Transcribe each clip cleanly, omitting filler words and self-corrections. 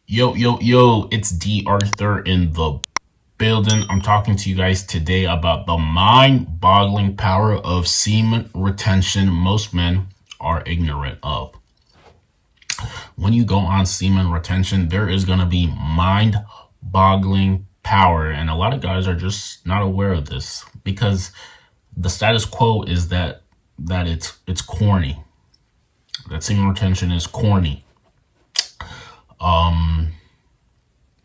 Yo, it's D.Arthur in the building. I'm talking to you guys today about the mind-boggling power of semen retention most men are ignorant of. When you go on semen retention, there is going to be mind-boggling power, and a lot of guys are just not aware of this because the status quo is that it's corny. That semen retention is corny.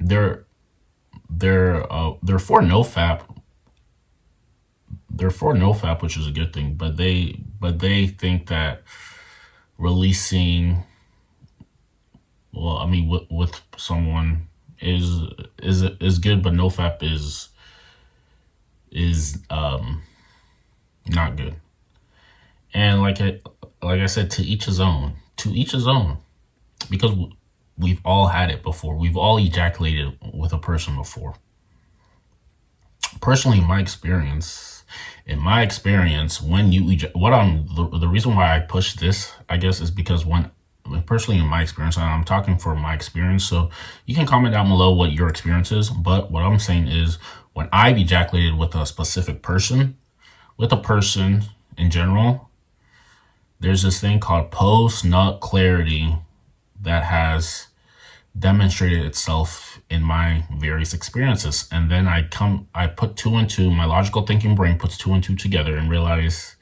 They're they're for no fap. They're for no fap, which is a good thing. But they think that releasing, well, I mean, with someone is good, but no fap is not good. And like I said, to each his own. To each his own, because we've all had it before. We've all ejaculated with a person before. Personally, in my experience, when you the reason why I push this, I guess, is because when personally in my experience, and I'm talking for my experience, so you can comment down below what your experience is. But what I'm saying is, when I've ejaculated with a specific person, with a person in general, there's this thing called post nut clarity that has demonstrated itself in my various experiences. And then I put two and two, my logical thinking brain puts two and two together and realize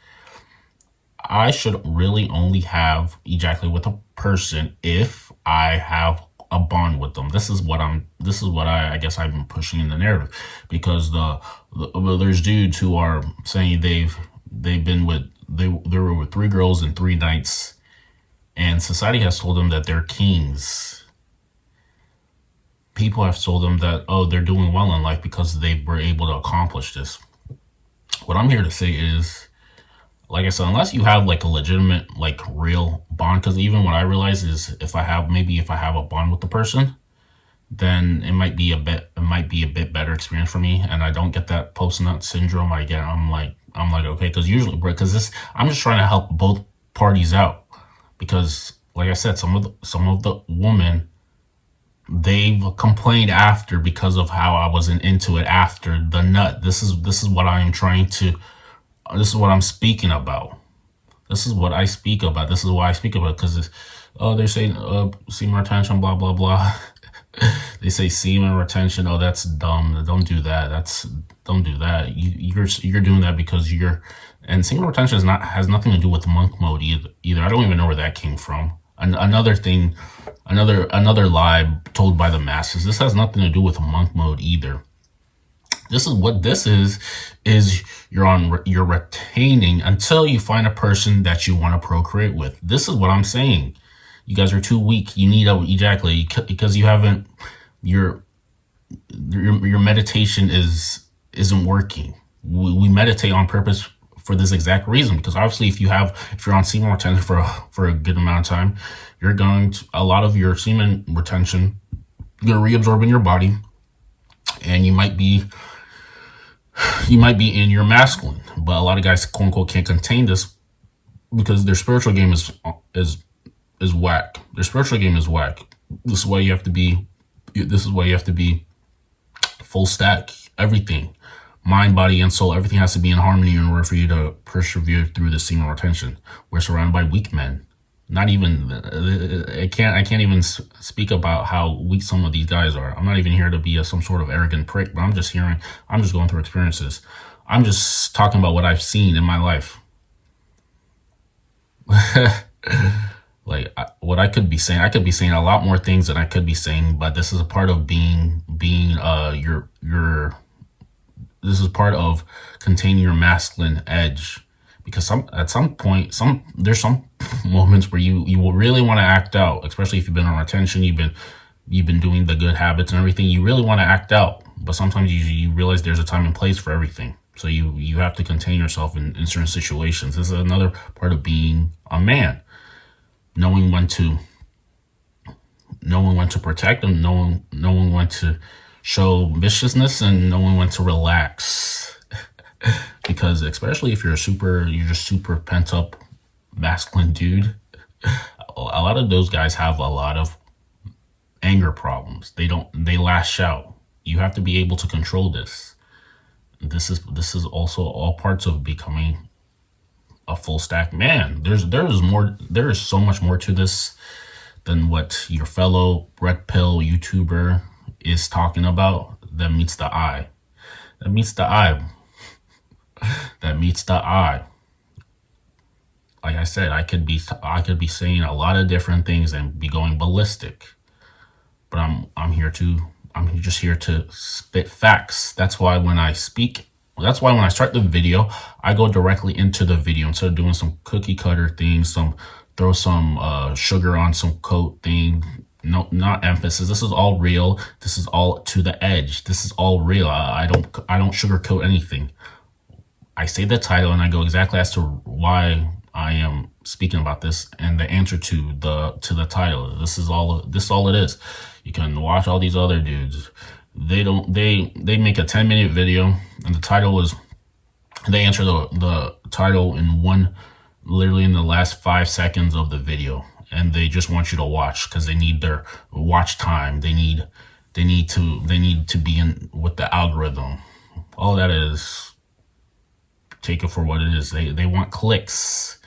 I should really only have ejaculate with a person if I have a bond with them. This is what I guess I've been pushing in the narrative, because well, there's dudes who are saying they've been with, they were with three girls in 3 nights, and society has told them that they're kings. People have told them that, oh, they're doing well in life because they were able to accomplish this. What I'm here to say is, like I said, unless you have like a legitimate, like real bond, because even what I realize is if I have a bond with the person, then it might be a bit better experience for me, and I don't get that post nut syndrome. I'm like okay, because usually, because this, I'm just trying to help both parties out, because like I said, some of the women, they've complained after because of how I wasn't into it after the nut. This is what I am trying to. This is what I'm speaking about. This is what I speak about. This is why I speak about it, because oh, they're saying semen retention, blah blah blah. They say semen retention. Oh, that's dumb. Don't do that. Don't do that. You're doing that because and semen retention has nothing to do with monk mode either. I don't even know where that came from. Another thing, another lie told by the masses. This has nothing to do with monk mode either. This is you're retaining until you find a person that you want to procreate with. This is what I'm saying. You guys are too weak. You need to ejaculate because you haven't, your meditation isn't working. We meditate on purpose for this exact reason, because obviously if you're on semen retention for a good amount of time, a lot of your semen retention, you're gonna reabsorb in your body, and you might be in your masculine. But a lot of guys, quote unquote, can't contain this because their spiritual game is whack. Their spiritual game is whack. This is why you have to be full stack. Everything, mind, body, and soul, everything has to be in harmony in order for you to persevere through the semen retention. We're surrounded by weak men. Not even, I can't even speak about how weak some of these guys are. I'm not even here to be some sort of arrogant prick, but I'm just going through experiences. I'm just talking about what I've seen in my life. Like what I could be saying a lot more things than I could be saying, but this is a part of being this is part of containing your masculine edge, because at some point, there's some moments where you will really want to act out, especially if you've been on retention, you've been doing the good habits and everything. You really want to act out, but sometimes you realize there's a time and place for everything. So you have to contain yourself in certain situations. This is another part of being a man, knowing when to protect them, knowing when to show viciousness, and knowing when to relax. Because especially if you're just super pent up masculine dude, a lot of those guys have a lot of anger anger problems. They lash out. You have to be able to control this. This is also all parts of becoming a full stack man. There is so much more to this than what your fellow red pill YouTuber is talking about. That meets the eye. That meets the eye. That meets the eye. Like I said, I could be saying a lot of different things and be going ballistic. But I'm just here to spit facts. That's why when I start the video, I go directly into the video instead of doing some cookie cutter things, throw some sugar on some coat thing. No, not emphasis. This is all real. This is all to the edge. This is all real. I don't sugarcoat anything. I say the title and I go exactly as to why I am speaking about this and the answer to the title. This is all it is. You can watch all these other dudes. They make a 10-minute video and the title is, they answer the title in literally in the last 5 seconds of the video, and they just want you to watch because they need their watch time. They need to be in with the algorithm. All that is, take it for what it is. They want clicks.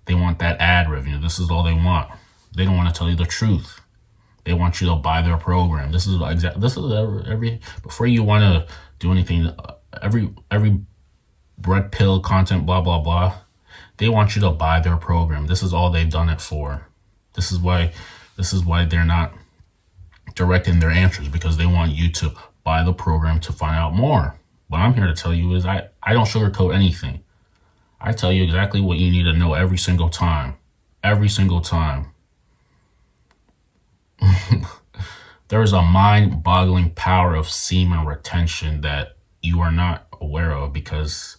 They want that ad revenue. This is all they want. They don't want to tell you the truth. They want you to buy their program. This is every before you want to do anything. Every red pill content, blah blah blah. They want you to buy their program. This is all they've done it for. This is why they're not directing their answers, because they want you to buy the program to find out more. What I'm here to tell you is I don't sugarcoat anything. I tell you exactly what you need to know every single time. Every single time. There is a mind-boggling power of semen retention that you are not aware of because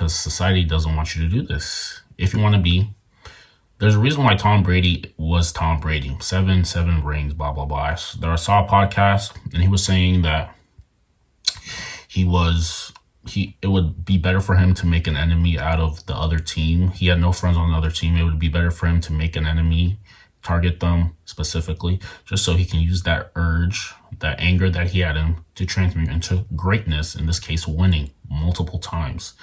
society doesn't want you to do this. If you want to be, there's a reason why Tom Brady was Tom Brady. Seven rings, blah blah blah. I saw a podcast and he was saying that it would be better for him to make an enemy out of the other team. He had no friends on the other team. It would be better for him to make an enemy, target them specifically, just so he can use that urge, that anger that he had in him to transmute into greatness, in this case, winning multiple times.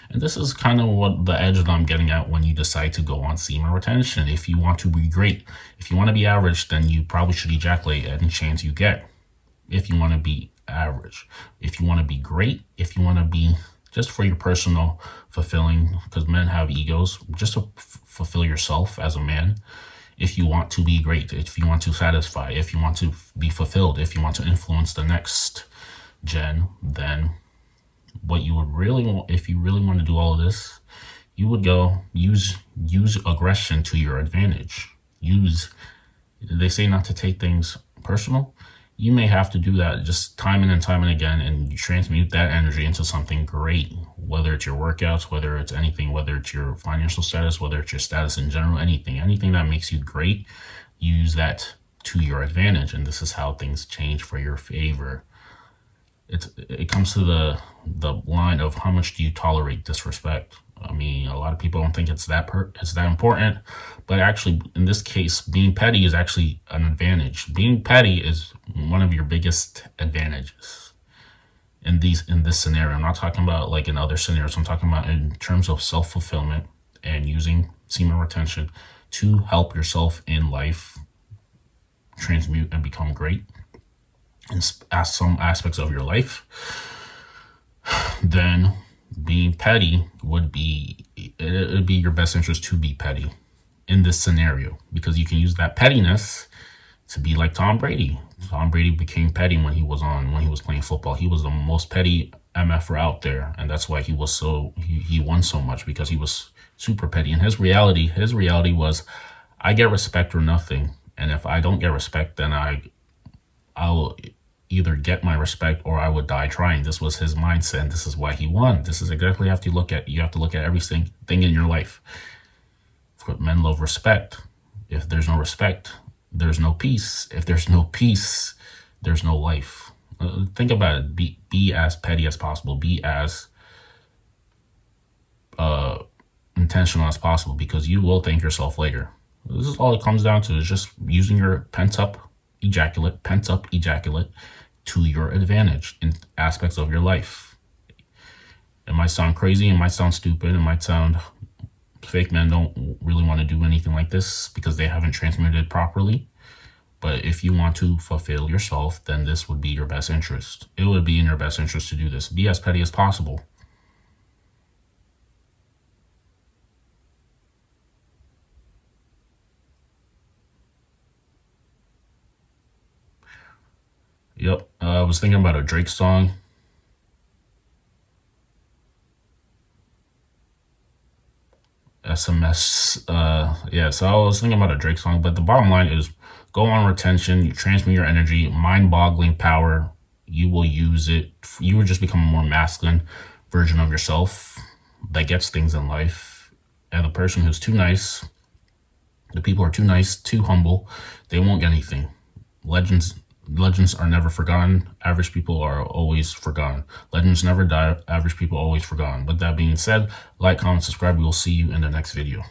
And this is kind of what the edge that I'm getting at when you decide to go on semen retention. If you want to be great, if you want to be average, then you probably should ejaculate any chance you get. If you want to be average, if you want to be great, if you want to be just for your personal fulfilling, because men have egos, just to fulfill yourself as a man. If you want to be great, if you want to satisfy, if you want to be fulfilled, if you want to influence the next gen, then what you would really want, if you really want to do all of this, you would go use aggression to your advantage. They say not to take things personal. You may have to do that just time and time and again, and you transmute that energy into something great, whether it's your workouts, whether it's anything, whether it's your financial status, whether it's your status in general, anything that makes you great, use that to your advantage. And this is how things change for your favor. It comes to the line of how much do you tolerate disrespect. I mean, a lot of people don't think it's that important, but actually, in this case, being petty is actually an advantage. Being petty is one of your biggest advantages in this scenario. I'm not talking about like in other scenarios. I'm talking about in terms of self-fulfillment and using semen retention to help yourself in life transmute and become great in some aspects of your life. Then being petty would be your best interest to be petty in this scenario, because you can use that pettiness to be like Tom Brady. Tom Brady became petty when he was playing football. He was the most petty MFer out there, and that's why he won so much, because he was super petty. And his reality was, I get respect or nothing, and if I don't get respect, then I'll either get my respect or I would die trying. This was his mindset, and this is why he won. This is exactly how you have to look at everything in your life. Men love respect. If there's no respect, there's no peace. If there's no peace, there's no life. Think about it. Be as petty as possible. Be as intentional as possible, because you will thank yourself later. This is all it comes down to, is just using your pent up ejaculate, pent up ejaculate, to your advantage in aspects of your life. It might sound crazy, it might sound stupid, it might sound fake men don't really want to do anything like this because they haven't transmuted properly. But if you want to fulfill yourself, then this would be your best interest. It would be in your best interest to do this. Be as petty as possible. Yep. I was thinking about a Drake song. SMS. Yeah, so I was thinking about a Drake song, but the bottom line is go on retention, you transmute your energy, mind-boggling power. You will use it. You will just become a more masculine version of yourself that gets things in life. And the person who's too nice, the people who are too nice, too humble, they won't get anything. Legends are never forgotten. Average people are always forgotten. Legends never die. Average people always forgotten. With that being said, like, comment, subscribe. We will see you in the next video.